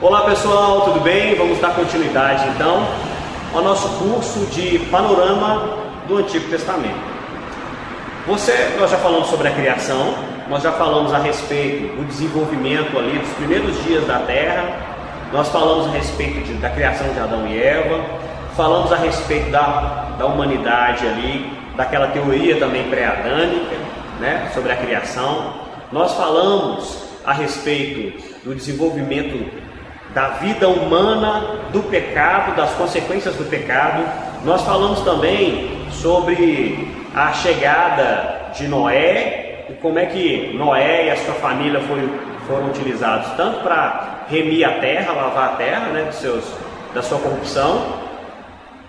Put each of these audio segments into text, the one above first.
Olá pessoal, tudo bem? Vamos dar continuidade então ao nosso curso de panorama do Antigo Testamento. Nós já falamos sobre a criação, nós já falamos a respeito do desenvolvimento ali dos primeiros dias da terra, nós falamos a respeito da criação de Adão e Eva, falamos a respeito da humanidade ali, daquela teoria também pré-adâmica, né, sobre a criação. Nós falamos a respeito do desenvolvimento da vida humana, do pecado, das consequências do pecado. Nós falamos também sobre a chegada de Noé e como é que Noé e a sua família foram utilizados tanto para remir a terra, lavar a terra, né, da sua corrupção,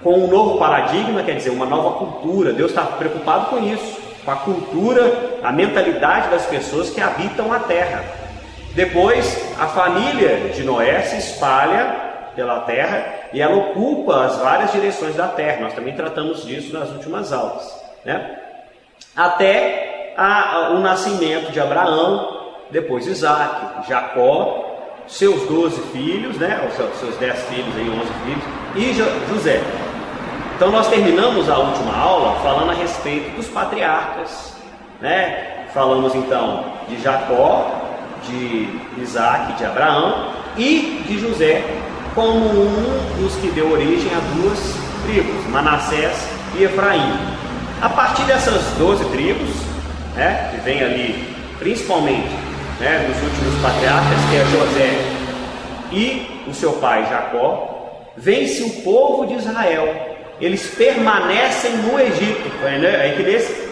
com um novo paradigma, quer dizer, uma nova cultura. Deus está preocupado com isso, com a cultura, a mentalidade das pessoas que habitam a terra. Depois, a família de Noé se espalha pela terra e ela ocupa as várias direções da terra. Nós também tratamos disso nas últimas aulas, né? Até o nascimento de Abraão, depois Isaac, Jacó, seus 12 filhos, né? Seus 10 filhos, aí, 11 filhos, e José. Então nós terminamos a última aula falando a respeito dos patriarcas, né? Falamos então de Jacó, de Isaac, de Abraão e de José, como um dos que deu origem a duas tribos, Manassés e Efraim. A partir dessas 12 tribos, né, que vem ali principalmente, né, dos últimos patriarcas, que é José e o seu pai Jacó, vem-se o povo de Israel. Eles permanecem no Egito. É que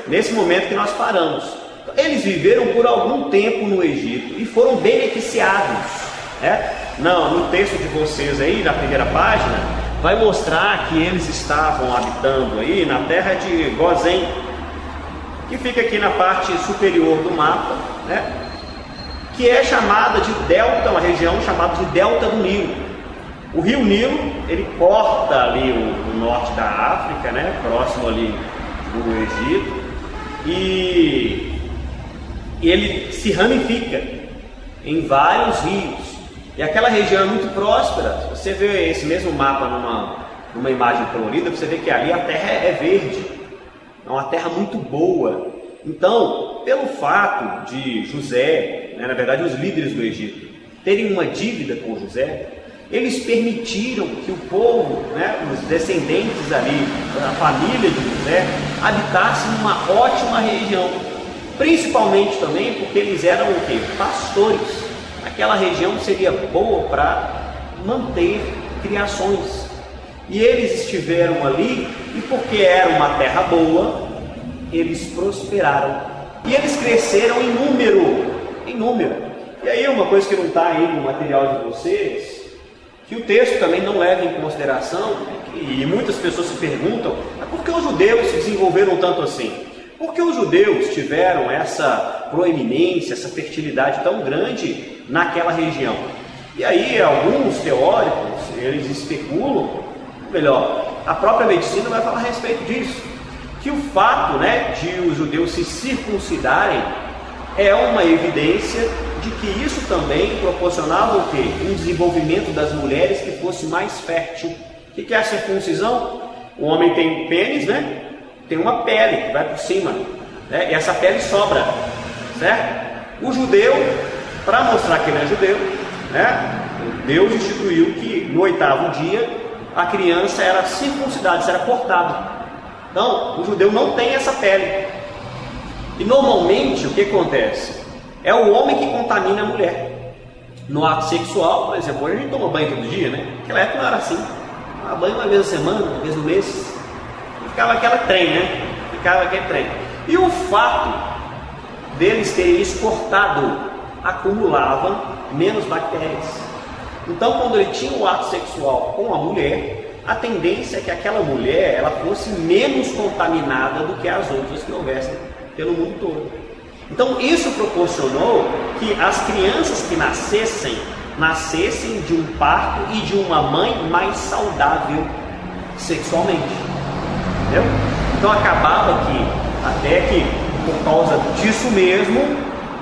nesse momento que nós paramos. Eles viveram por algum tempo no Egito e foram beneficiados, né? No texto de vocês aí, na primeira página, vai mostrar que eles estavam habitando aí na terra de Gozém, que fica aqui na parte superior do mapa, né? Que é chamada de delta, uma região chamada de delta do Nilo. O rio Nilo, ele corta ali o norte da África, né? Próximo ali do Egito, e ele se ramifica em vários rios. E aquela região é muito próspera. Você vê esse mesmo mapa numa imagem colorida, você vê que ali a terra é verde. É uma terra muito boa. Então, pelo fato de José, né, na verdade os líderes do Egito, terem uma dívida com José, eles permitiram que o povo, né, os descendentes ali, a família de José, habitassem numa ótima região. Principalmente também porque eles eram o quê? Pastores. Aquela região seria boa para manter criações. E eles estiveram ali, e porque era uma terra boa, eles prosperaram. E eles cresceram em número. E aí uma coisa que não está aí no material de vocês, que o texto também não leva em consideração, e muitas pessoas se perguntam, por que os judeus se desenvolveram tanto assim? Porque os judeus tiveram essa proeminência, essa fertilidade tão grande naquela região. E aí alguns teóricos, eles especulam, melhor, a própria medicina vai falar a respeito disso, que o fato, né, de os judeus se circuncidarem é uma evidência de que isso também proporcionava o quê? Um desenvolvimento das mulheres que fosse mais fértil. O que é a circuncisão? O homem tem pênis, né? Tem uma pele que vai por cima, né? E essa pele sobra, certo? O judeu, para mostrar que ele é judeu, né? Deus instituiu que no 8º dia a criança era circuncidada, isso era cortado. Então, o judeu não tem essa pele. E normalmente o que acontece? É o homem que contamina a mulher. No ato sexual, por exemplo, hoje a gente toma banho todo dia, né? Naquela época não era assim. Tomava banho uma vez a semana, uma vez no mês. Ficava aquele trem. E o fato deles terem isso cortado acumulava menos bactérias. Então, quando ele tinha o ato sexual com a mulher, a tendência é que aquela mulher ela fosse menos contaminada do que as outras que houvessem pelo mundo todo. Então, isso proporcionou que as crianças que nascessem de um parto e de uma mãe mais saudável sexualmente. Entendeu? Então acabava que, até que por causa disso mesmo,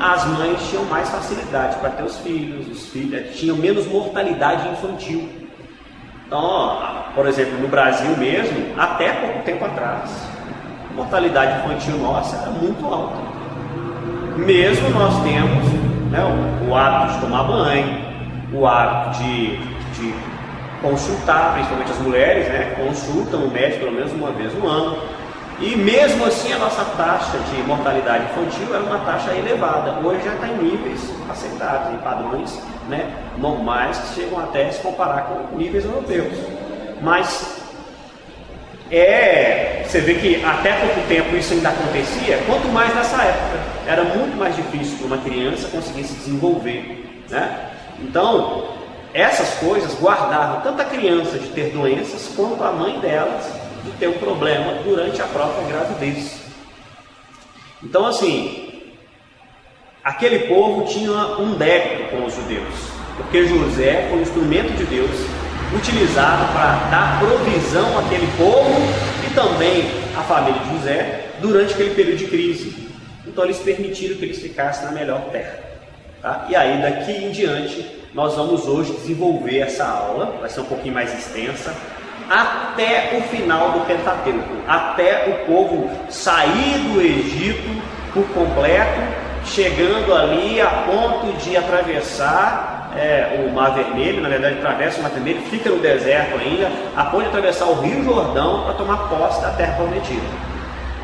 as mães tinham mais facilidade para ter os filhos tinham menos mortalidade infantil. Então, por exemplo, no Brasil mesmo, até pouco tempo atrás, a mortalidade infantil nossa era muito alta. Mesmo nós temos, né, o hábito de tomar banho, o hábito de consultar, principalmente as mulheres, né, consultam o médico pelo menos uma vez no ano. E mesmo assim a nossa taxa de mortalidade infantil era uma taxa elevada. Hoje já está em níveis aceitáveis, em padrões, né, normais, que chegam até a se comparar com níveis europeus. Mas você vê que até pouco tempo isso ainda acontecia, quanto mais nessa época. Era muito mais difícil para uma criança conseguir se desenvolver, né? Então, essas coisas guardavam tanto a criança de ter doenças, quanto a mãe delas de ter um problema durante a própria gravidez. Então, assim, aquele povo tinha um débito com os judeus, porque José foi um instrumento de Deus utilizado para dar provisão àquele povo e também à família de José durante aquele período de crise. Então eles permitiram que eles ficassem na melhor terra, tá? E aí daqui em diante nós vamos hoje desenvolver essa aula, vai ser um pouquinho mais extensa, até o final do Pentateuco, até o povo sair do Egito por completo, chegando ali a ponto de atravessar o Mar Vermelho. Na verdade atravessa o Mar Vermelho, fica no deserto ainda, a ponto de atravessar o Rio Jordão para tomar posse da terra prometida.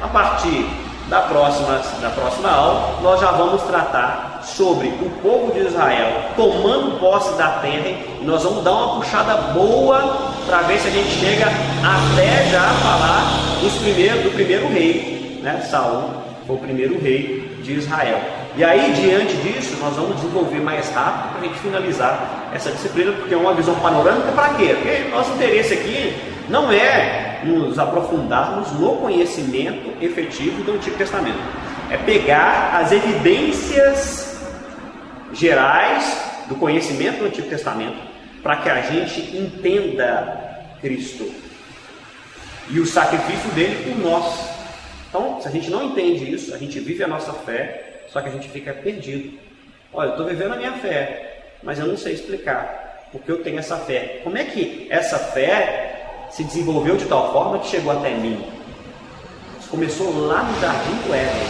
A partir da próxima aula, nós já vamos tratar sobre o povo de Israel tomando posse da terra, e nós vamos dar uma puxada boa para ver se a gente chega até já falar do primeiro rei, né? Saul foi o primeiro rei de Israel. E aí, diante disso, nós vamos desenvolver mais rápido para a gente finalizar essa disciplina, porque é uma visão panorâmica para quê? Porque nosso interesse aqui não é nos aprofundarmos no conhecimento efetivo do Antigo Testamento. É pegar as evidências gerais do conhecimento do Antigo Testamento para que a gente entenda Cristo e o sacrifício dele por nós. Então, se a gente não entende isso, a gente vive a nossa fé, só que a gente fica perdido. Olha, eu estou vivendo a minha fé, mas eu não sei explicar porque eu tenho essa fé. Como é que essa fé se desenvolveu de tal forma que chegou até mim? Isso começou lá no Jardim do Éden.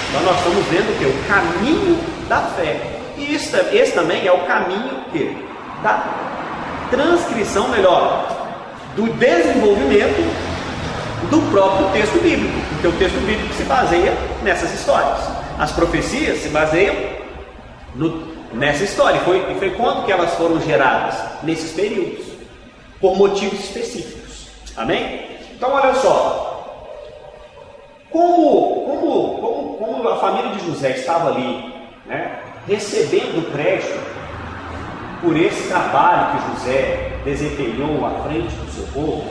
Então nós estamos vendo o que? O caminho da fé. E esse também é o caminho da transcrição, do desenvolvimento do próprio texto bíblico, porque o texto bíblico se baseia nessas histórias. As profecias se baseiam nessa história. E foi quando que elas foram geradas? Nesses períodos, por motivos específicos. Amém? Então olha só, como a família de José estava ali, né, recebendo crédito por esse trabalho que José desempenhou à frente do seu povo,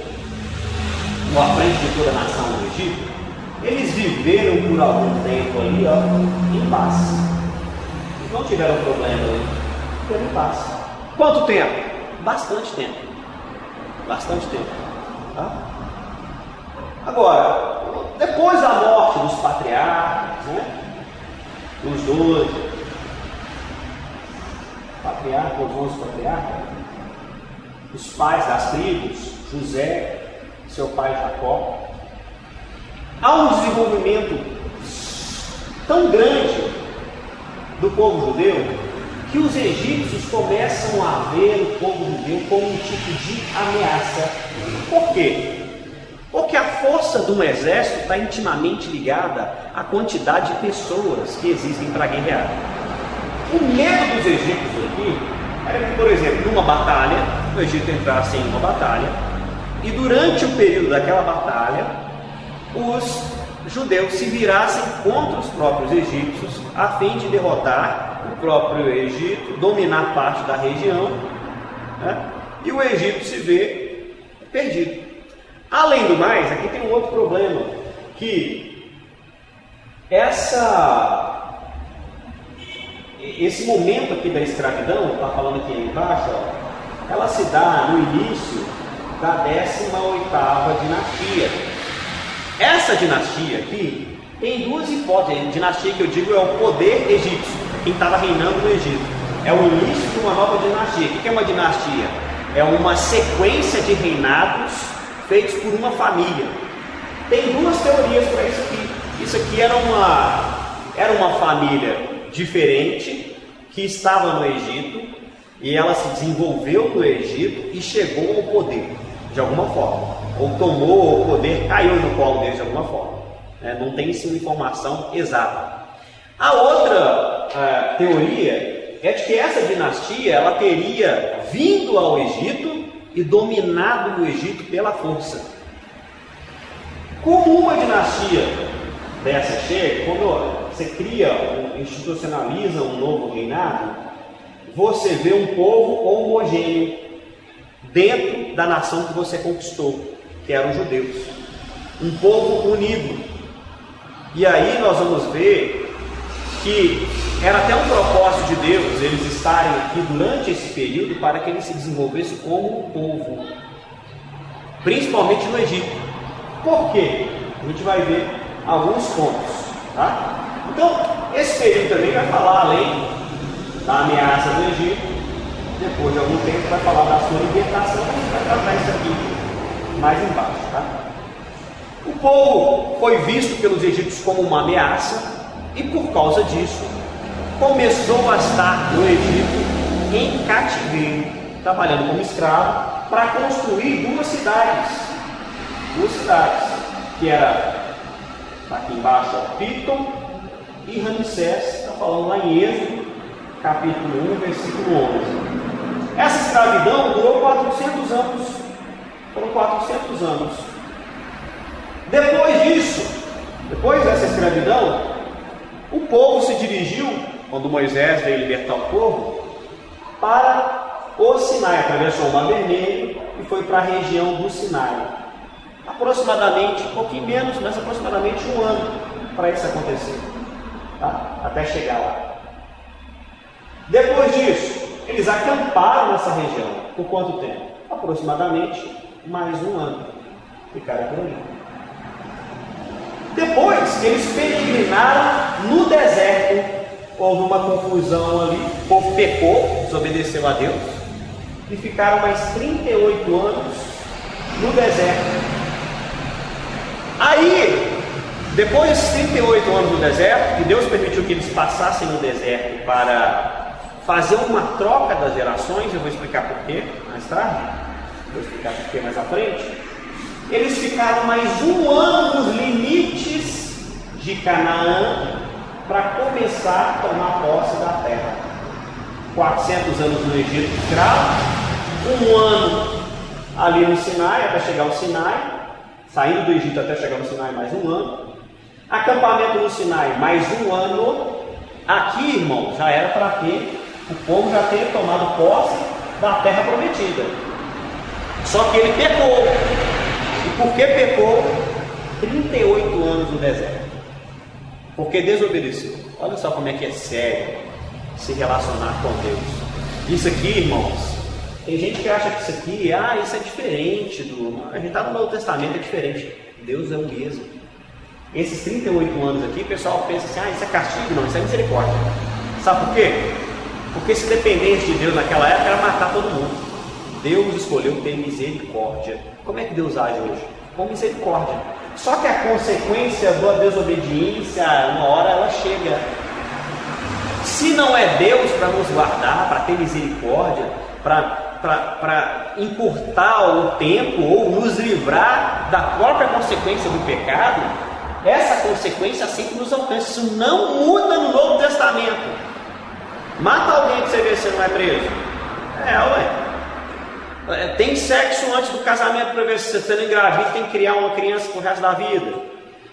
ou à frente de toda a nação do Egito, eles viveram por algum tempo ali, em paz. Não tiveram problema ali, viveram em paz. Quanto tempo? Bastante tempo. Bastante tempo. Tá? Agora, depois da morte dos patriarcas, né, os 12 patriarcas, os 11 patriarcas, os pais das tribos, José, seu pai Jacó, há um desenvolvimento tão grande do povo judeu que os egípcios começam a ver o povo judeu como um tipo de ameaça. Por quê? Porque a força de um exército está intimamente ligada à quantidade de pessoas que existem para guerrear. O medo dos egípcios aqui era que, por exemplo, numa batalha, o Egito entrasse em uma batalha, e durante o período daquela batalha, os judeus se virassem contra os próprios egípcios, a fim de derrotar o próprio Egito, dominar parte da região, né? E o Egito se vê perdido. Além do mais, aqui tem um outro problema, que esse momento aqui da escravidão, está falando aqui embaixo, ela se dá no início da 18ª dinastia. Essa dinastia aqui Tem duas hipóteses. A dinastia que eu digo é o poder egípcio, quem estava reinando no Egito. É o início de uma nova dinastia. O que é uma dinastia? É uma sequência de reinados feitos por uma família. Tem duas teorias para isso aqui. Isso aqui era uma família diferente que estava no Egito e ela se desenvolveu no Egito e chegou ao poder de alguma forma, ou tomou o poder, caiu no colo deles de alguma forma. Não tem sim uma informação exata. A outra teoria é de que essa dinastia ela teria vindo ao Egito e dominado o Egito pela força. Como uma dinastia dessa chega, quando você cria, institucionaliza um novo reinado, você vê um povo homogêneo dentro da nação que você conquistou, que eram os judeus. Um povo unido. E aí nós vamos ver que era até um propósito de Deus eles estarem aqui durante esse período para que eles se desenvolvessem como um povo, principalmente no Egito. Por quê? A gente vai ver alguns pontos, tá? Então, esse período também vai falar além da ameaça do Egito. Depois de algum tempo vai falar da sua libertação. A gente vai tratar isso aqui mais embaixo, tá? O povo foi visto pelos egípcios como uma ameaça e por causa disso começou a estar no Egito em cativeiro, trabalhando como escravo para construir duas cidades, que era aqui embaixo, Pitom e Ramsés. Está falando lá em Êxodo, capítulo 1, versículo 11. Essa escravidão durou 400 anos. Foram 400 anos. Depois dessa escravidão, o povo se dirigiu, quando Moisés veio libertar o povo, para o Sinai, atravessou o Mar Vermelho e foi para a região do Sinai. Aproximadamente, um pouquinho menos, mas aproximadamente um ano para isso acontecer, tá? Até chegar lá. Depois disso, eles acamparam nessa região. Por quanto tempo? Aproximadamente mais um ano. Ficaram por ali. Depois que eles peregrinaram no deserto, houve uma confusão ali, o povo pecou, desobedeceu a Deus, e ficaram mais 38 anos no deserto. Aí, depois desses 38 anos no deserto, que Deus permitiu que eles passassem no deserto para fazer uma troca das gerações, eu vou explicar porquê mais tarde, vou explicar porquê mais à frente. Eles ficaram mais um ano nos limites de Canaã para começar a tomar posse da terra. 400 anos no Egito escravo, um ano ali no Sinai até chegar ao Sinai, saindo do Egito até chegar no Sinai mais um ano, acampamento no Sinai mais um ano. Aqui, irmão, já era para que o povo já tenha tomado posse da terra prometida. Só que ele pecou. E por que pecou? 38 anos no deserto. Porque desobedeceu. Olha só como é que é sério se relacionar com Deus. Isso aqui, irmãos, tem gente que acha que isso aqui, isso é diferente do... A gente está no Novo Testamento, é diferente. Deus é o mesmo. Esses 38 anos aqui, o pessoal pensa assim, isso é castigo? Não, isso é misericórdia. Sabe por quê? Porque se dependesse de Deus naquela época, era matar todo mundo. Deus escolheu ter misericórdia. Como é que Deus age hoje? Com misericórdia. Só que a consequência da desobediência, uma hora ela chega. Se não é Deus para nos guardar, para ter misericórdia, para encurtar o tempo ou nos livrar da própria consequência do pecado, essa consequência sempre nos alcança. Isso não muda no Novo Testamento. Mata alguém que você vê se não é preso. Tem sexo antes do casamento para ver se você não engravida, tem que criar uma criança pro resto da vida.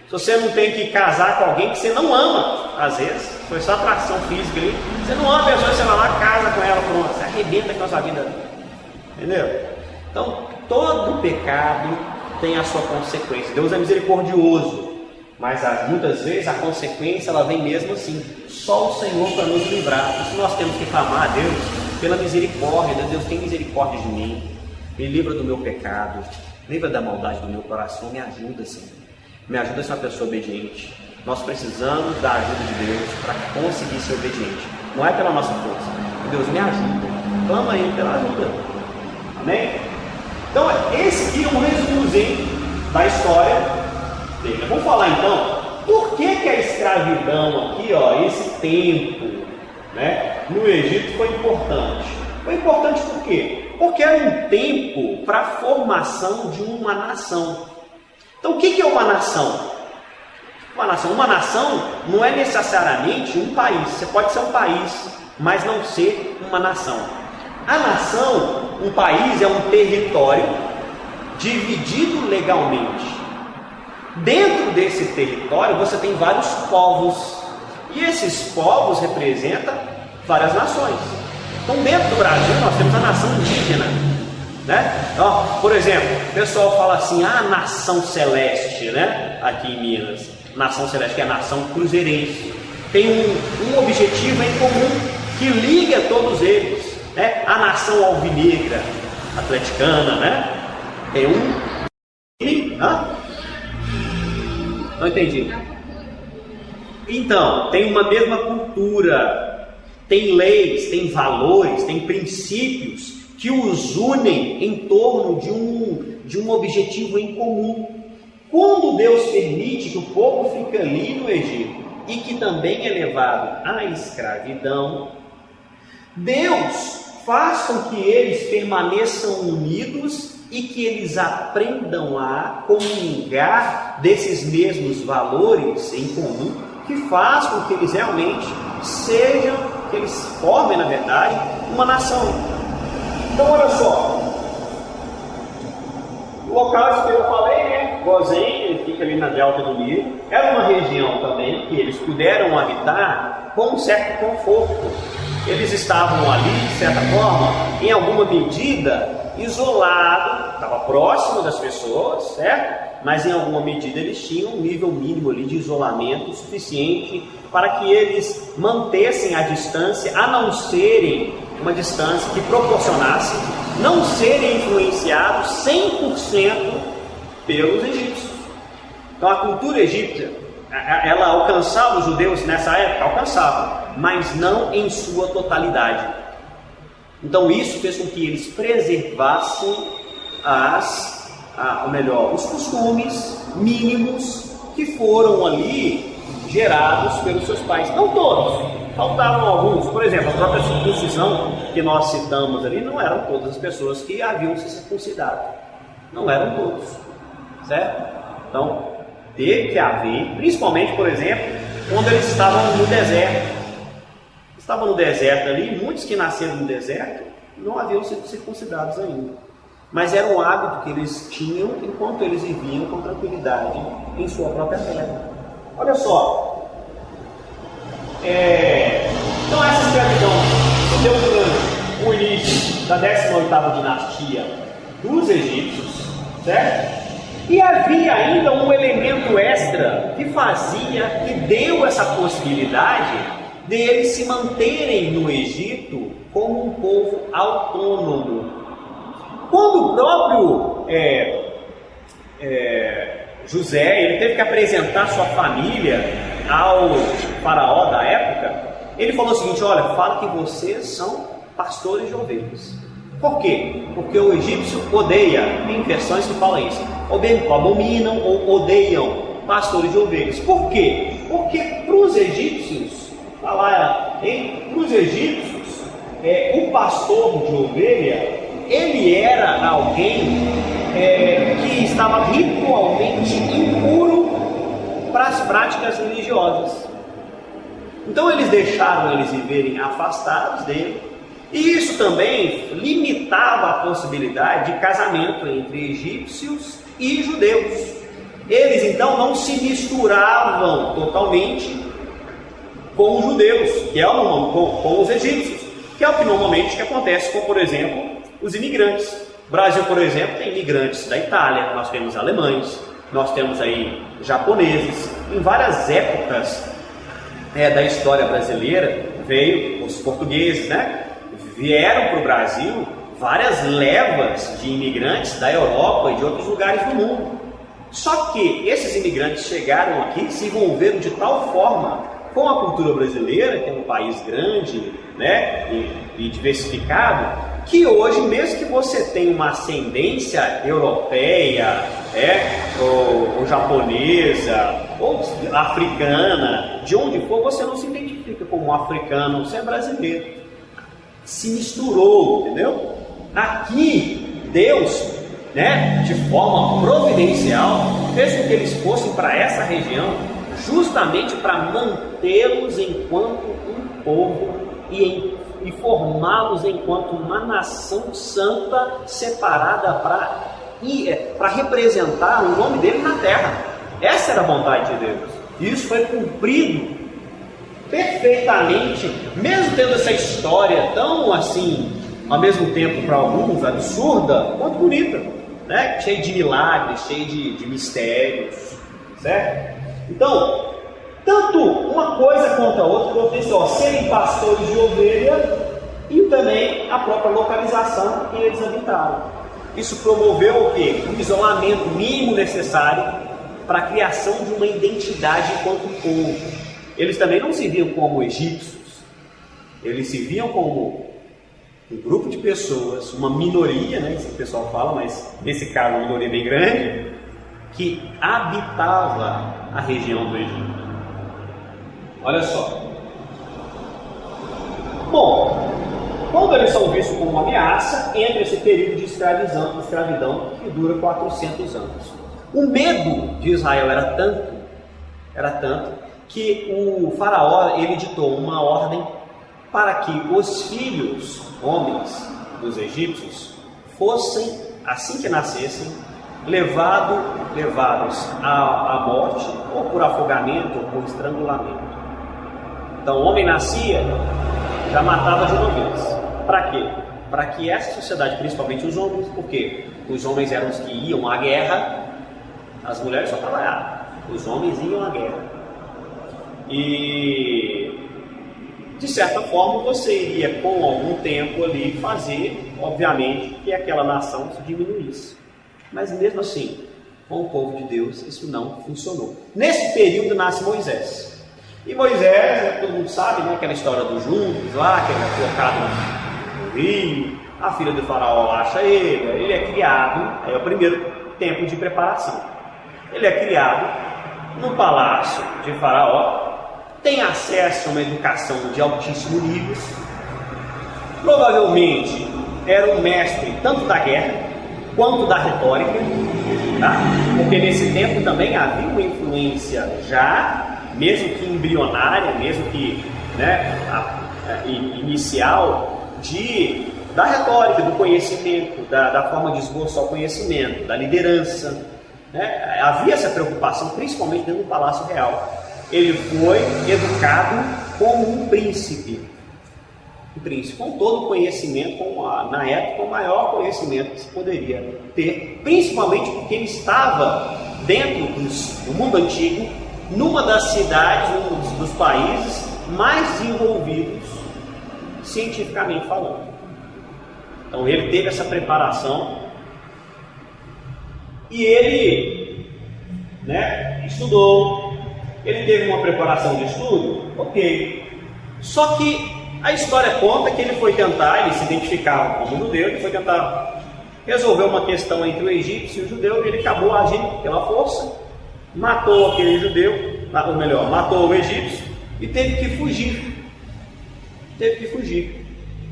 Se você não tem que casar com alguém que você não ama, às vezes, foi só atração física ali, você não ama a pessoa, você vai lá, casa com ela, pronto, você arrebenta com a sua vida. Entendeu? Então, todo pecado tem a sua consequência. Deus é misericordioso, mas muitas vezes a consequência ela vem mesmo assim. Só o Senhor para nos livrar. Por isso nós temos que clamar a Deus pela misericórdia. Deus tem misericórdia de mim, me livra do meu pecado, livra da maldade do meu coração, me ajuda, Senhor. Me ajuda a ser uma pessoa obediente. Nós precisamos da ajuda de Deus para conseguir ser obediente. Não é pela nossa força. Deus me ajuda. Clama aí pela ajuda. Amém? Então, esse aqui é um resumozinho da história dele. Vamos falar então, por que a escravidão aqui, esse tempo, né, no Egito foi importante? Foi importante por quê? Porque era um tempo para a formação de uma nação. Então, o que é uma nação? Uma nação não é necessariamente um país. Você pode ser um país, mas não ser uma nação. A nação, um país, é um território dividido legalmente. Dentro desse território você tem vários povos, e esses povos representam várias nações. Então, dentro do Brasil nós temos a nação indígena, né? Por exemplo, o pessoal fala assim, a nação celeste, né? Aqui em Minas, nação celeste, que é a nação cruzeirense, tem um objetivo em comum que liga todos eles, né? A nação alvinegra, atleticana, né? Tem Não entendi. Então, tem uma mesma cultura, tem leis, tem valores, tem princípios que os unem em torno de um objetivo em comum. Quando Deus permite que o povo fique ali no Egito e que também é levado à escravidão, Deus faz com que eles permaneçam unidos e que eles aprendam a comungar desses mesmos valores em comum, que faz com que eles realmente sejam, que eles formem, na verdade, uma nação. Então, olha só, o local que eu falei, né, Gozém, ele fica ali na delta do Nilo, era uma região também que eles puderam habitar com um certo conforto. Eles estavam ali, de certa forma, em alguma medida, isolados, estava próximo das pessoas, certo? Mas em alguma medida eles tinham um nível mínimo ali de isolamento suficiente para que eles mantessem a distância, a não serem uma distância que proporcionasse não serem influenciados 100% pelos egípcios. Então a cultura egípcia, ela alcançava os judeus nessa época? Alcançava, mas não em sua totalidade. Então isso fez com que eles preservassem os costumes mínimos que foram ali gerados pelos seus pais. Não todos, faltavam alguns. Por exemplo, a própria circuncisão que nós citamos ali, não eram todas as pessoas que haviam se circuncidado. Não eram todos, certo? Então, teve que haver, principalmente, por exemplo, quando eles estavam no deserto. Estavam no deserto ali, muitos que nasceram no deserto não haviam sido circuncidados ainda. Mas era um hábito que eles tinham enquanto eles viviam com tranquilidade em sua própria terra. Olha só. Então essa escravidão se deu durante o início da 18ª dinastia dos egípcios, certo? E havia ainda um elemento extra que deu essa possibilidade deles se manterem no Egito como um povo autônomo. Quando o próprio José ele teve que apresentar sua família ao faraó da época, ele falou o seguinte: olha, fala que vocês são pastores de ovelhas. Por quê? Porque o egípcio odeia, tem versões que falam isso, abominam ou odeiam pastores de ovelhas. Por quê? Porque para os egípcios, o pastor de ovelha, ele era alguém que estava ritualmente impuro para as práticas religiosas. Então eles deixaram eles viverem afastados dele, e isso também limitava a possibilidade de casamento entre egípcios e judeus. Eles então não se misturavam totalmente com os judeus, com os egípcios, que é o que normalmente acontece com, por exemplo, os imigrantes. O Brasil, por exemplo, tem imigrantes da Itália, nós temos alemães, nós temos aí japoneses. Em várias épocas da história brasileira, veio os portugueses, né? Vieram para o Brasil várias levas de imigrantes da Europa e de outros lugares do mundo. Só que esses imigrantes chegaram aqui, se envolveram de tal forma com a cultura brasileira, que é um país grande, né, e diversificado, que hoje, mesmo que você tenha uma ascendência europeia, ou japonesa, ou africana, de onde for, você não se identifica como um africano, você é brasileiro. Se misturou, entendeu? Aqui, Deus, né, de forma providencial, fez com que eles fossem para essa região, justamente para mantê-los enquanto um povo e formá-los enquanto uma nação santa, separada para representar o nome dele na terra. Essa era a vontade de Deus. E isso foi cumprido perfeitamente, mesmo tendo essa história tão assim, ao mesmo tempo para alguns absurda, quanto bonita, né? Cheia de milagres, cheia de mistérios, certo? Então, tanto uma coisa quanto a outra, eu disse, serem pastores de ovelha e também a própria localização que eles habitaram. Isso promoveu o quê? Um isolamento mínimo necessário para a criação de uma identidade enquanto povo. Eles também não se viam como egípcios, eles se viam como um grupo de pessoas, uma minoria, né, isso que o pessoal fala, mas nesse caso uma minoria bem grande, que habitava a região do Egito. Olha só. Bom, quando eles são vistos como uma ameaça, entra esse período de escravidão que dura 400 anos. O medo de Israel era tanto que o faraó ele ditou uma ordem para que os filhos, homens dos egípcios, fossem, assim que nascessem, levados à morte, ou por afogamento, ou por estrangulamento. Então o homem nascia, já matava de uma vez. Para quê? Para que essa sociedade, principalmente os homens, porque os homens eram os que iam à guerra, as mulheres só trabalhavam, os homens iam à guerra. E de certa forma você iria com algum tempo ali fazer, obviamente, que aquela nação se diminuísse. Mas mesmo assim, com o povo de Deus, isso não funcionou. Nesse período nasce Moisés. E Moisés, todo mundo sabe, né, aquela história dos juncos lá, que ele é colocado no rio, a filha do faraó acha ele é criado, aí é o primeiro tempo de preparação. Ele é criado no palácio de faraó, tem acesso a uma educação de altíssimo nível, provavelmente era um mestre tanto da guerra quanto da retórica, tá? Porque nesse tempo também havia uma influência já, mesmo que embrionária, mesmo que, né, inicial, da retórica, do conhecimento, da forma de esboçar o conhecimento, da liderança, né? Havia essa preocupação, principalmente dentro do Palácio Real. Ele foi educado como um príncipe, com todo o conhecimento, na época o maior conhecimento que se poderia ter, principalmente porque ele estava dentro do mundo antigo, numa das cidades, num dos países mais desenvolvidos cientificamente falando. Então ele teve essa preparação e ele, né, estudou. Ele teve uma preparação de estudo? Ok. Só que a história conta que ele foi tentar, ele se identificava como judeu, ele foi tentar resolver uma questão entre o egípcio e o judeu, e ele acabou agindo pela força, matou aquele judeu, ou melhor, matou o egípcio, e teve que fugir.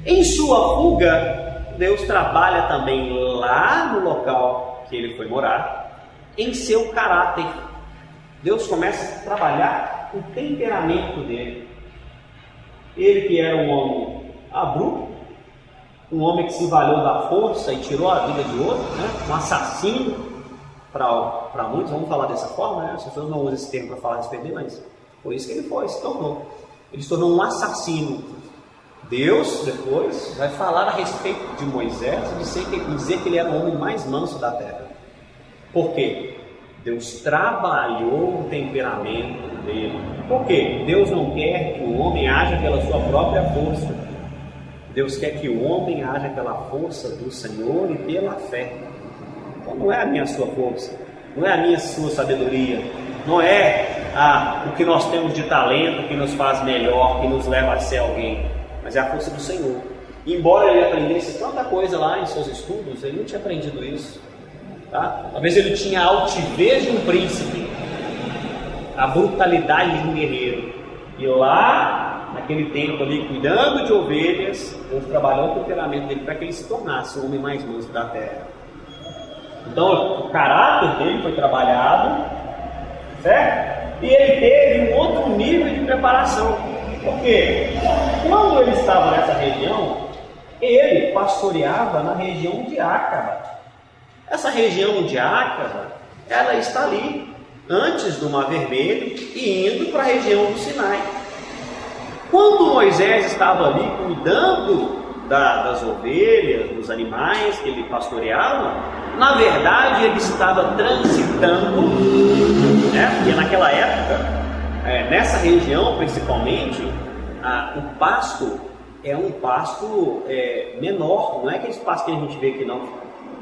Em sua fuga, Deus trabalha também lá no local que ele foi morar, em seu caráter. Deus começa a trabalhar o temperamento dele. Ele que era um homem abrupto, um homem que se valeu da força e tirou a vida de outro, né? Um assassino para muitos, vamos falar dessa forma, né? As pessoas não usam esse termo para falar a respeito dele, mas foi isso que ele se tornou. Ele se tornou um assassino. Deus depois vai falar a respeito de Moisés e dizer que ele era o homem mais manso da terra. Por quê? Deus trabalhou o temperamento dele. Por quê? Deus não quer que o homem haja pela sua própria força. Deus quer que o homem haja pela força do Senhor e pela fé. Então não é a minha sua força, não é a minha sua sabedoria, não é o que nós temos de talento que nos faz melhor, que nos leva a ser alguém, mas é a força do Senhor. Embora ele aprendesse tanta coisa lá em seus estudos, ele não tinha aprendido isso, tá? Talvez ele tinha a altivez de um príncipe, a brutalidade de um guerreiro, e lá, naquele tempo ali, cuidando de ovelhas, Deus trabalhou o temperamento dele para que ele se tornasse o homem mais manso da terra. Então, o caráter dele foi trabalhado, certo? E ele teve um outro nível de preparação. Porque quando ele estava nessa região, ele pastoreava na região de Ácaba. Essa região de Ácaba, ela está ali, antes do Mar Vermelho e indo para a região do Sinai. Quando Moisés estava ali cuidando das ovelhas, dos animais que ele pastoreava, na verdade ele estava transitando, porque naquela época, nessa região principalmente, o pasto é um pasto menor, não é aqueles pastos que a gente vê aqui não,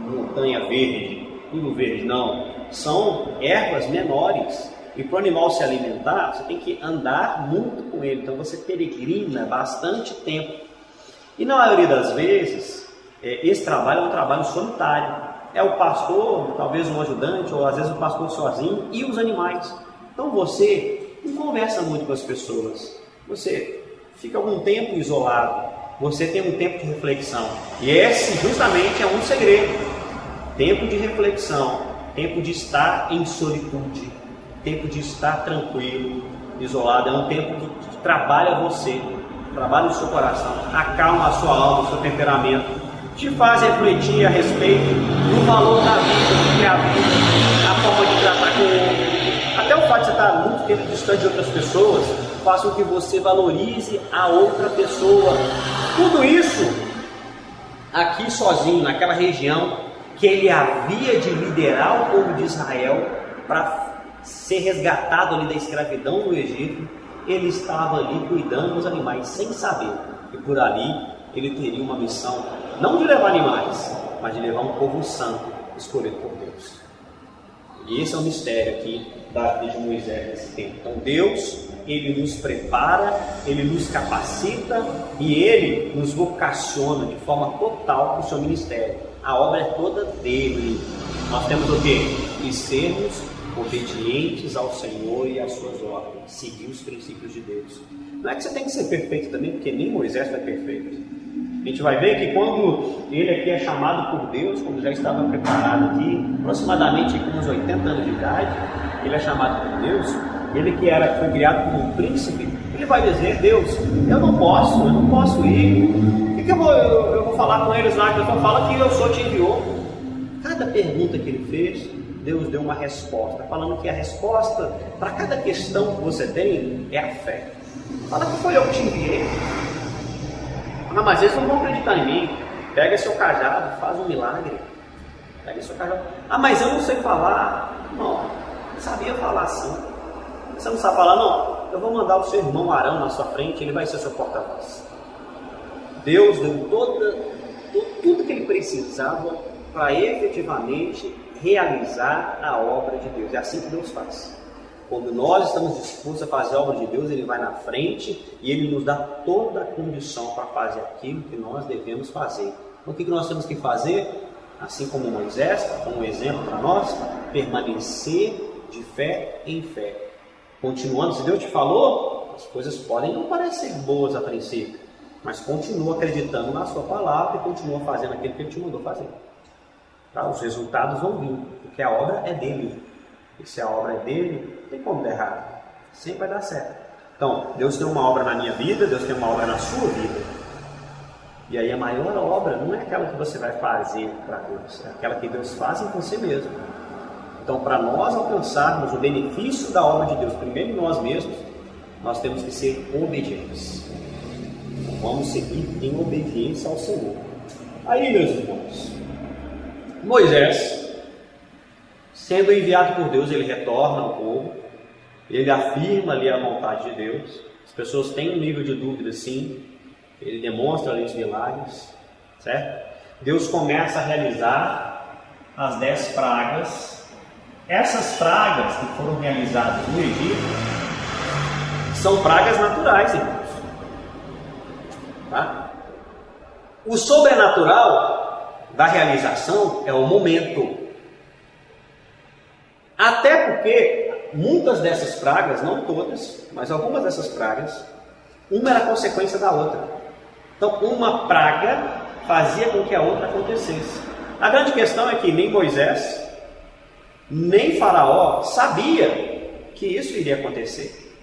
montanha verde, tudo verde, não, são ervas menores. E para o animal se alimentar, você tem que andar muito com ele, então você peregrina bastante tempo. E na maioria das vezes, esse trabalho é um trabalho solitário. É o pastor, talvez um ajudante, ou às vezes o pastor sozinho, e os animais. Então você não conversa muito com as pessoas, você fica algum tempo isolado, você tem um tempo de reflexão. E esse justamente é um segredo. Tempo de reflexão, tempo de estar em solitude, tempo de estar tranquilo, isolado. É um tempo que trabalha você, trabalha o seu coração, acalma a sua alma, o seu temperamento, te faz refletir a respeito do valor da vida, do que é a vida, a forma de tratar com o outro. Até o fato de você estar muito tempo distante de outras pessoas faz com que você valorize a outra pessoa. Tudo isso aqui sozinho, naquela região que ele havia de liderar o povo de Israel para ser resgatado ali da escravidão do Egito, ele estava ali cuidando dos animais sem saber que por ali ele teria uma missão, não de levar animais, mas de levar um povo santo escolhido por Deus. E esse é o mistério aqui da vida de Moisés nesse tempo. Então Deus, ele nos prepara, ele nos capacita e ele nos vocaciona de forma total para o seu ministério. A obra é toda dele. Nós temos o quê? E sermos obedientes ao Senhor e às suas ordens, seguir os princípios de Deus. Não é que você tem que ser perfeito também, porque nem Moisés foi perfeito. A gente vai ver que quando ele aqui é chamado por Deus, quando já estava preparado aqui, aproximadamente com uns 80 anos de idade, ele é chamado por Deus. Ele que foi criado como um príncipe, ele vai dizer: Deus, eu não posso ir. O que eu vou falar com eles lá? Que eu só falo que eu só te enviou. Cada pergunta que ele fez, Deus deu uma resposta, falando que a resposta para cada questão que você tem é a fé. Fala que foi eu que te enviei. Ah, mas eles não vão acreditar em mim. Pega seu cajado, faz um milagre. Pega seu cajado. Ah, mas eu não sei falar. Não, sabia falar sim. Você não sabe falar? Não. Eu vou mandar o seu irmão Arão na sua frente, ele vai ser seu porta-voz. Deus deu tudo que ele precisava para efetivamente realizar a obra de Deus. É assim que Deus faz. Quando nós estamos dispostos a fazer a obra de Deus, ele vai na frente e ele nos dá toda a condição para fazer aquilo que nós devemos fazer. Então, o que nós temos que fazer? Assim como Moisés, como um exemplo para nós, permanecer de fé em fé. Continuando, se Deus te falou, as coisas podem não parecer boas a princípio, mas continua acreditando na sua palavra e continua fazendo aquilo que ele te mandou fazer. Tá? Os resultados vão vir, porque a obra é dele. E se a obra é dele, não tem como dar errado. Sempre vai dar certo. Então, Deus tem uma obra na minha vida, Deus tem uma obra na sua vida. E aí a maior obra não é aquela que você vai fazer para Deus, é aquela que Deus faz em você mesmo. Então, para nós alcançarmos o benefício da obra de Deus, primeiro em nós mesmos, nós temos que ser obedientes. Então, vamos seguir em obediência ao Senhor. Aí, meus irmãos, Moisés, sendo enviado por Deus, ele retorna ao povo, ele afirma ali a vontade de Deus. As pessoas têm um nível de dúvida, sim, ele demonstra ali os milagres, certo? Deus começa a realizar as 10 pragas essas pragas que foram realizadas no Egito são pragas naturais, irmãos. Tá? O sobrenatural da realização é o momento. Até porque muitas dessas pragas, não todas, mas algumas dessas pragas, uma era consequência da outra. Então, uma praga fazia com que a outra acontecesse. A grande questão é que nem Moisés, nem Faraó sabia que isso iria acontecer.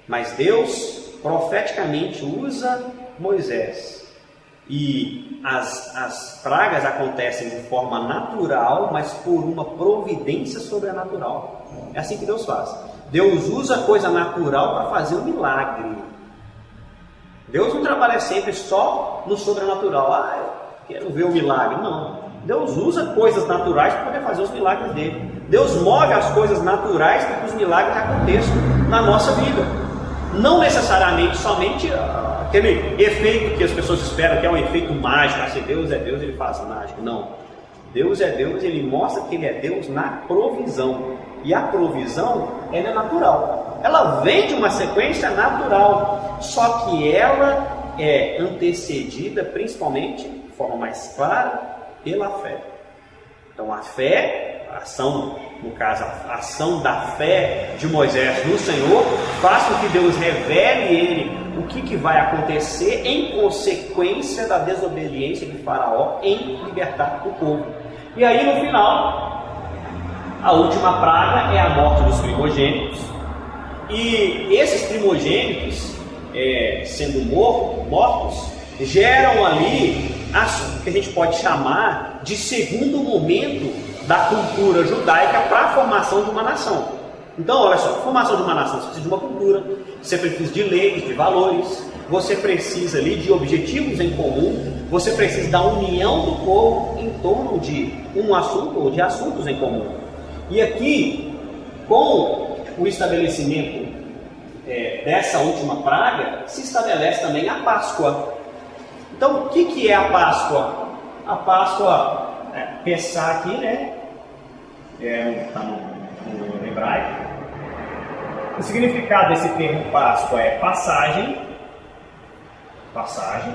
Mas Deus profeticamente usa Moisés. E as pragas acontecem de forma natural, mas por uma providência sobrenatural. É assim que Deus faz. Deus usa a coisa natural para fazer um milagre. Deus não trabalha sempre só no sobrenatural. Eu quero ver o milagre. Não. Deus usa coisas naturais para poder fazer os milagres dele. Deus move as coisas naturais para que os milagres aconteçam na nossa vida. Não necessariamente somente aquele efeito que as pessoas esperam, que é um efeito mágico. Se Deus é Deus, ele faz mágica. Não. Deus é Deus, ele mostra que ele é Deus na provisão. E a provisão, ela é natural. Ela vem de uma sequência natural. Só que ela é antecedida, principalmente, de forma mais clara, pela fé. Então a fé, a ação, no caso a ação da fé de Moisés no Senhor, faz com que Deus revele ele o que vai acontecer em consequência da desobediência de Faraó em libertar o povo. E aí no final, a última praga é a morte dos primogênitos. E esses primogênitos, sendo mortos, geram ali o que a gente pode chamar de segundo momento da cultura judaica para a formação de uma nação. Então, olha só, a formação de uma nação, você precisa de uma cultura, você precisa de leis, de valores, você precisa ali de objetivos em comum, você precisa da união do povo em torno de um assunto ou de assuntos em comum. E aqui, com o estabelecimento dessa última praga, se estabelece também a Páscoa. Então, o que é a Páscoa? A Páscoa, pensar aqui, né? Está no hebraico. O significado desse termo Páscoa é passagem. Passagem.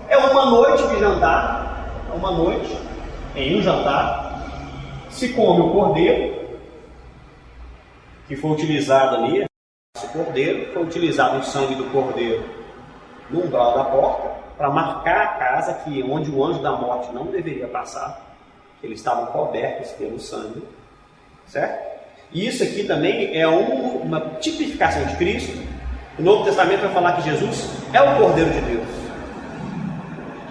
É uma noite de jantar. É uma noite em um jantar. Se come o cordeiro, que foi utilizado ali. O cordeiro, foi utilizado o sangue do cordeiro no umbral da porta, para marcar a casa onde o anjo da morte não deveria passar, que eles estavam cobertos pelo sangue, certo? E isso aqui também é uma tipificação de Cristo. O Novo Testamento vai falar que Jesus é o Cordeiro de Deus,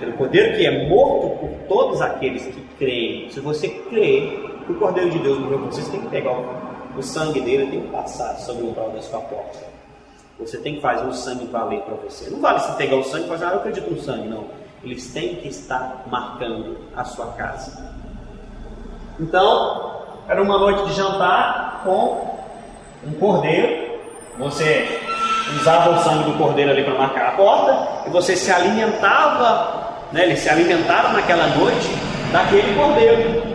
o Cordeiro que é morto por todos aqueles que creem. Se você crê que o Cordeiro de Deus morreu por você, você tem que pegar o sangue dele, tem que passar sobre o umbral da sua porta. Você tem que fazer o sangue valer para você. Não vale você pegar o sangue e fazer, eu acredito no sangue, não. Eles têm que estar marcando a sua casa. Então, era uma noite de jantar com um cordeiro. Você usava o sangue do cordeiro ali para marcar a porta, e você se alimentava, né? Eles se alimentaram naquela noite daquele cordeiro.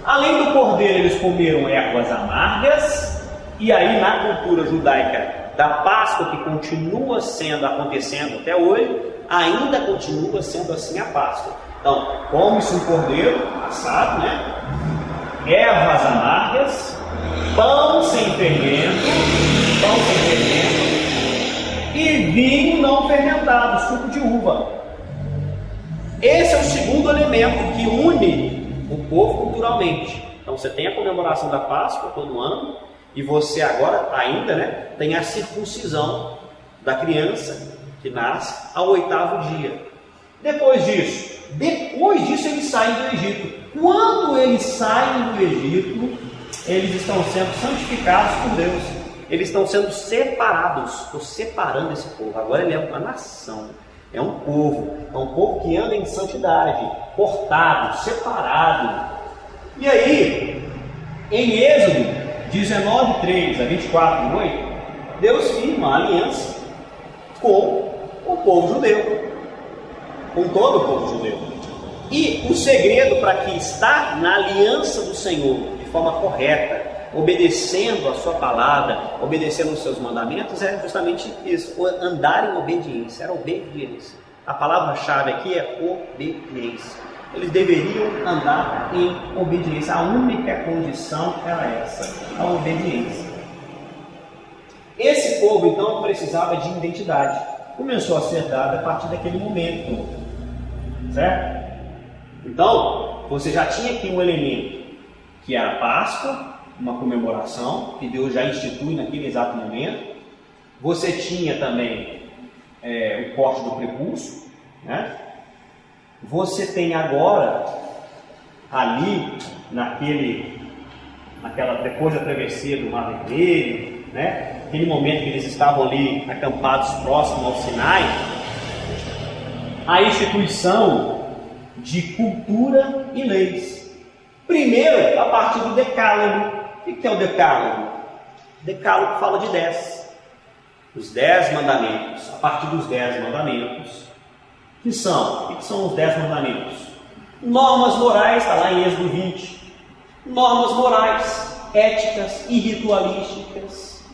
Além do cordeiro, eles comeram ervas amargas, e aí na cultura judaica da Páscoa, que continua acontecendo até hoje, ainda continua sendo assim a Páscoa. Então, come-se um cordeiro assado, né? Ervas amargas, pão sem fermento e vinho não fermentado, suco de uva. Esse é o segundo elemento que une o povo culturalmente. Então você tem a comemoração da Páscoa todo ano, e você agora ainda, né, tem a circuncisão da criança que nasce ao 8º dia. Depois disso eles saem do Egito. Quando eles saem do Egito, eles estão sendo santificados por Deus. Eles estão sendo separados. Estou separando esse povo. Agora ele é uma nação. É um povo que anda em santidade, cortado, separado. E aí, em Êxodo 19:3 a 24:8, Deus firma a aliança com o povo judeu, com todo o povo judeu. E o segredo para que estar na aliança do Senhor, de forma correta, obedecendo a sua palavra, obedecendo os seus mandamentos, é justamente isso, andar em obediência, era obediência. A palavra-chave aqui é obediência. Eles deveriam andar em obediência, a única condição era essa, a obediência. Esse povo então precisava de identidade, começou a ser dada a partir daquele momento, certo? Então, você já tinha aqui um elemento, que é a Páscoa, uma comemoração que Deus já institui naquele exato momento. Você tinha também o corte do prepúcio, né? Você tem agora ali depois da travessia do Mar Vermelho, né? Aquele momento que eles estavam ali acampados próximo ao Sinai, a instituição de cultura e leis. Primeiro, a partir do Decálogo. O que é o Decálogo? O Decálogo fala de 10. Os 10 mandamentos. A partir dos 10 mandamentos. O que são os 10 mandamentos? Normas morais, está lá em Êxodo 20. Normas morais, éticas e ritualísticas,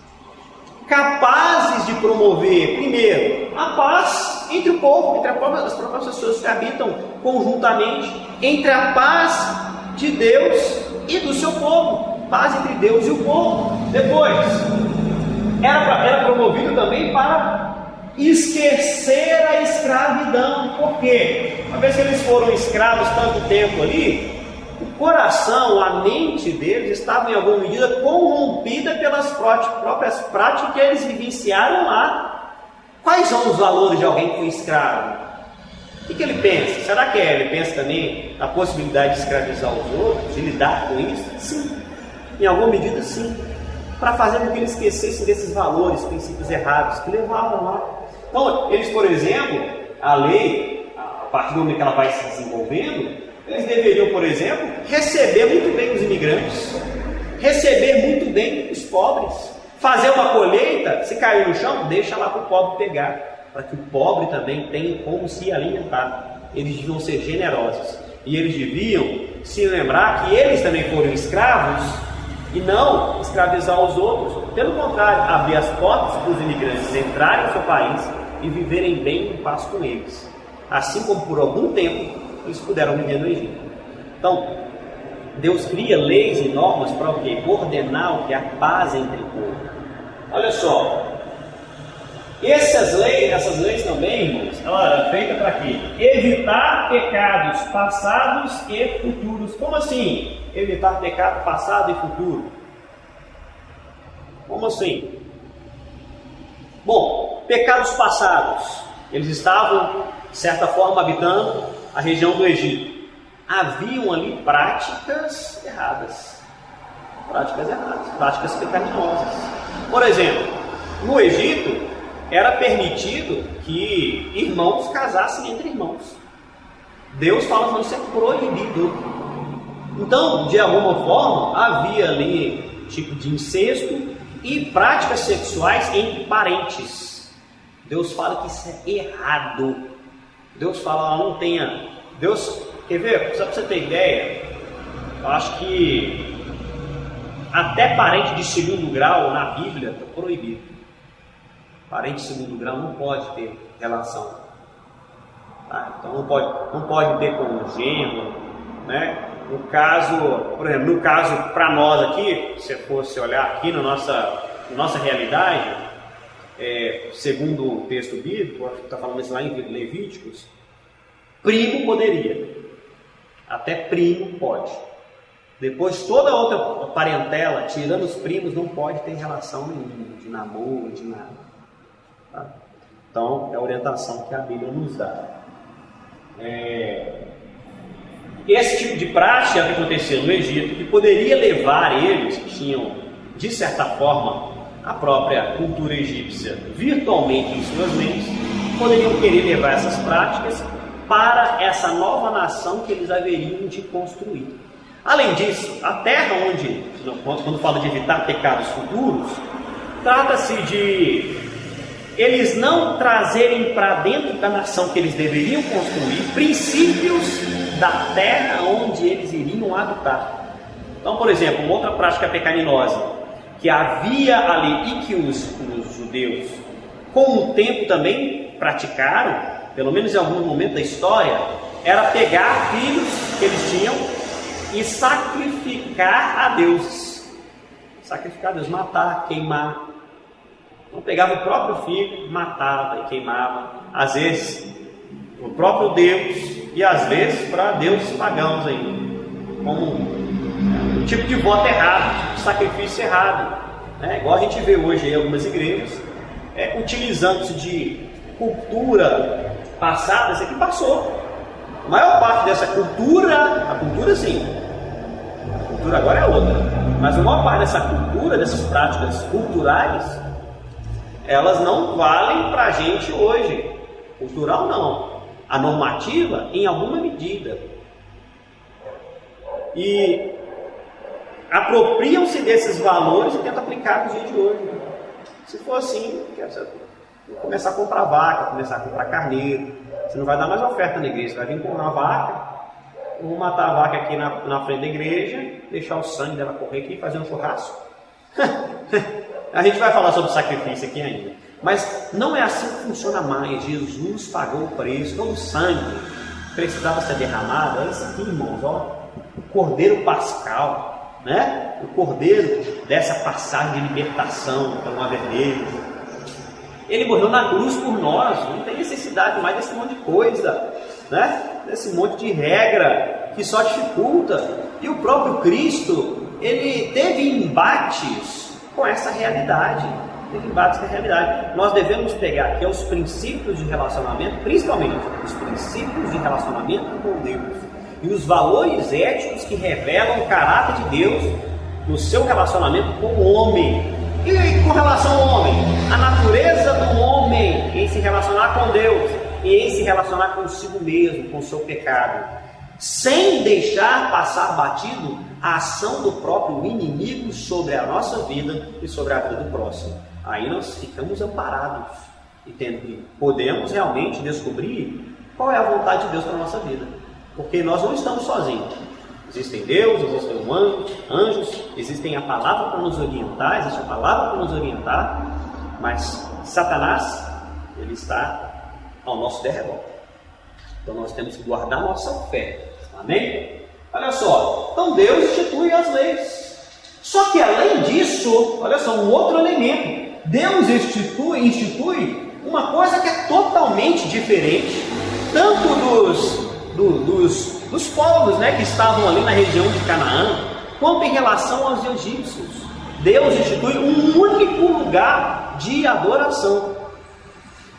capazes de promover, primeiro, a paz entre o povo, entre as próprias pessoas que habitam conjuntamente, entre a paz de Deus e do seu povo. Paz entre Deus e o povo. Depois, era promovido também para esquecer a escravidão. Por quê? Uma vez que eles foram escravos tanto tempo ali, o coração, a mente deles estava em alguma medida corrompida pelas próprias práticas que eles vivenciaram lá. Quais são os valores de alguém que foi escravo? O que ele pensa? Será que ele pensa também na possibilidade de escravizar os outros, de lidar com isso? Sim. Em alguma medida, sim, para fazer com que eles esquecessem desses valores, princípios errados que levavam lá. Então, eles, por exemplo, a lei, a partir do momento que ela vai se desenvolvendo, eles deveriam, por exemplo, receber muito bem os imigrantes, receber muito bem os pobres, fazer uma colheita, se cair no chão, deixa lá para o pobre pegar, para que o pobre também tenha como se alimentar. Eles deviam ser generosos, e eles deviam se lembrar que eles também foram escravos, e não escravizar os outros. Pelo contrário, abrir as portas para os imigrantes entrarem no seu país e viverem bem em paz com eles. Assim como por algum tempo eles puderam viver no Egito. Então, Deus cria leis e normas para o quê? Ordenar o que? A paz entre o povo. Olha só, essas leis também, irmãos, ela era feita para quê? Evitar pecados passados e futuros. Como assim? Evitar pecado passado e futuro? Como assim? Bom, pecados passados. Eles estavam, de certa forma, habitando a região do Egito. Haviam ali práticas erradas, práticas pecaminosas. Por exemplo, no Egito era permitido que irmãos casassem entre irmãos. Deus fala que isso é proibido. Então, de alguma forma, havia ali tipo de incesto e práticas sexuais entre parentes. Deus fala que isso é errado. Deus fala, não tenha. Deus, quer ver? Só para você ter ideia, eu acho que até parente de segundo grau na Bíblia está proibido. Parente de segundo grau não pode ter relação. Tá? Então não pode ter com o genro, né? No caso, por exemplo, no caso para nós aqui, se fosse olhar aqui na nossa realidade, segundo o texto bíblico, acho que está falando isso lá em Levíticos, primo poderia, até primo pode. Depois toda outra parentela, tirando os primos, não pode ter relação nenhuma, de namoro, de nada. Tá? Então é a orientação que a Bíblia nos dá. Esse tipo de prática que acontecia no Egito, que poderia levar eles, que tinham, de certa forma, a própria cultura egípcia virtualmente em suas leis, poderiam querer levar essas práticas para essa nova nação que eles haveriam de construir. Além disso, a terra onde, quando fala de evitar pecados futuros, trata-se de eles não trazerem para dentro da nação que eles deveriam construir princípios da terra onde eles iriam habitar. Então, por exemplo, uma outra prática pecaminosa que havia ali e que os judeus, com o tempo também praticaram, pelo menos em algum momento da história, era pegar filhos que eles tinham e sacrificar a deuses. Sacrificar a Deus, matar, queimar. Então pegava o próprio filho, matava e queimava, às vezes o próprio Deus e às vezes para deuses pagãos ainda, como um tipo de voto errado, tipo de sacrifício errado, né? Igual a gente vê hoje em algumas igrejas, utilizando-se de cultura passada. Isso aqui passou. A maior parte dessa cultura, a cultura sim, a cultura agora é outra, mas a maior parte dessa cultura, dessas práticas culturais, elas não valem para a gente hoje. Cultural não, a normativa em alguma medida. E apropriam-se desses valores e tentam aplicar nos dias de hoje. Se for assim, começar a comprar vaca, começar a comprar carneiro, você não vai dar mais oferta na igreja, você vai vir com uma vaca, vou matar a vaca aqui na frente da igreja, deixar o sangue dela correr aqui e fazer um churrasco. A gente vai falar sobre sacrifício aqui ainda, mas não é assim que funciona mais. Jesus pagou o preço, todo o sangue precisava ser derramado. Olha isso aqui, irmãos, ó, o cordeiro pascal, né? O cordeiro dessa passagem de libertação para uma vermelha. Ele morreu na cruz por nós, não tem necessidade mais desse monte de coisa, né? Desse monte de regra que só dificulta. E o próprio Cristo, ele teve embates com essa realidade. Teve embates com a realidade. Nós devemos pegar aqui os princípios de relacionamento, principalmente os princípios de relacionamento com Deus e os valores éticos que revelam o caráter de Deus no seu relacionamento com o homem. E com relação ao homem, a natureza do homem em se relacionar com Deus e em se relacionar consigo mesmo, com o seu pecado, sem deixar passar batido a ação do próprio inimigo sobre a nossa vida e sobre a vida do próximo. Aí nós ficamos amparados e podemos realmente descobrir qual é a vontade de Deus para a nossa vida, porque nós não estamos sozinhos. Existem Deus, existem anjos, existem a palavra para nos orientar, existe a palavra para nos orientar, mas Satanás, ele está ao nosso derredor. Então nós temos que guardar nossa fé. Amém? Olha só, então Deus institui as leis. Só que além disso, olha só, um outro elemento. Deus institui uma coisa que é totalmente diferente, tanto dos povos, né, que estavam ali na região de Canaã, quanto em relação aos egípcios. Deus institui um único lugar de adoração.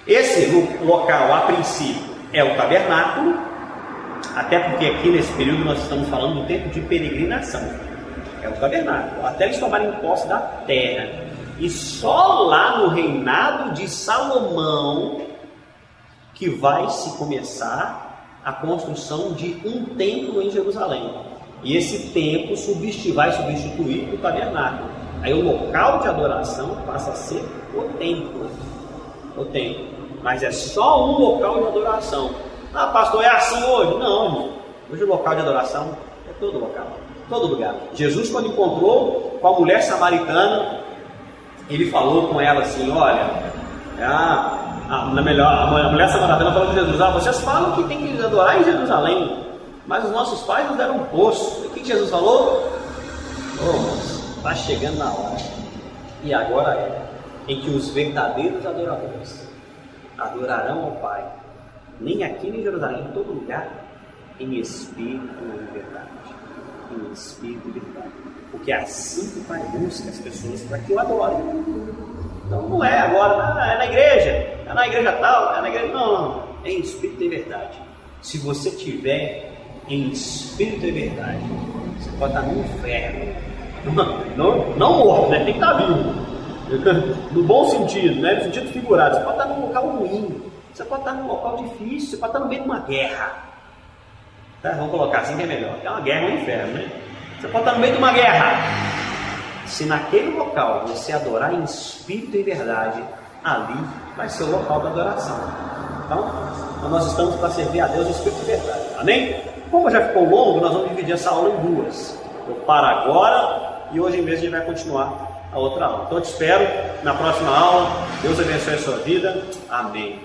Esse local, a princípio, é o tabernáculo, até porque aqui nesse período nós estamos falando do tempo de peregrinação. É o tabernáculo, até eles tomarem posse da terra. E só lá no reinado de Salomão que vai se começar a construção de um templo em Jerusalém. E esse templo vai substituir o tabernáculo. Aí o local de adoração passa a ser o templo. O templo. Mas é só um local de adoração. Ah, pastor, é assim hoje? Não, irmão. Hoje o local de adoração é todo local, todo lugar. Jesus, quando encontrou com a mulher samaritana, ele falou com ela assim: olha, a mulher samaritana falou com Jesus: vocês falam que tem que adorar em Jerusalém, mas os nossos pais nos deram um poço. E o que Jesus falou? Moço, está chegando na hora, e agora é, em que os verdadeiros adoradores adorarão ao Pai, nem aqui nem em Jerusalém, em todo lugar, em espírito e verdade. Em espírito e verdade. Porque é assim que o Pai busca as pessoas para que o adorem. Então não é agora, é na igreja tal, é na igreja. Não, é em espírito e verdade. Se você tiver em espírito e verdade, você pode estar no inferno. Não morto, né? Tem que estar vivo. No bom sentido, né? No sentido figurado. Você pode estar num local ruim. Você pode estar num local difícil. Você pode estar no meio de uma guerra. Tá? Vamos colocar assim que é melhor. É uma guerra no inferno, né? Você pode estar no meio de uma guerra. Se naquele local você adorar em espírito e verdade, ali vai ser o local da adoração. Então nós estamos para servir a Deus em espírito e verdade. Amém? Como já ficou longo, nós vamos dividir essa aula em duas. eu paro agora e hoje em vez a gente vai continuar a outra aula. Então eu te espero na próxima aula. Deus abençoe a sua vida. Amém.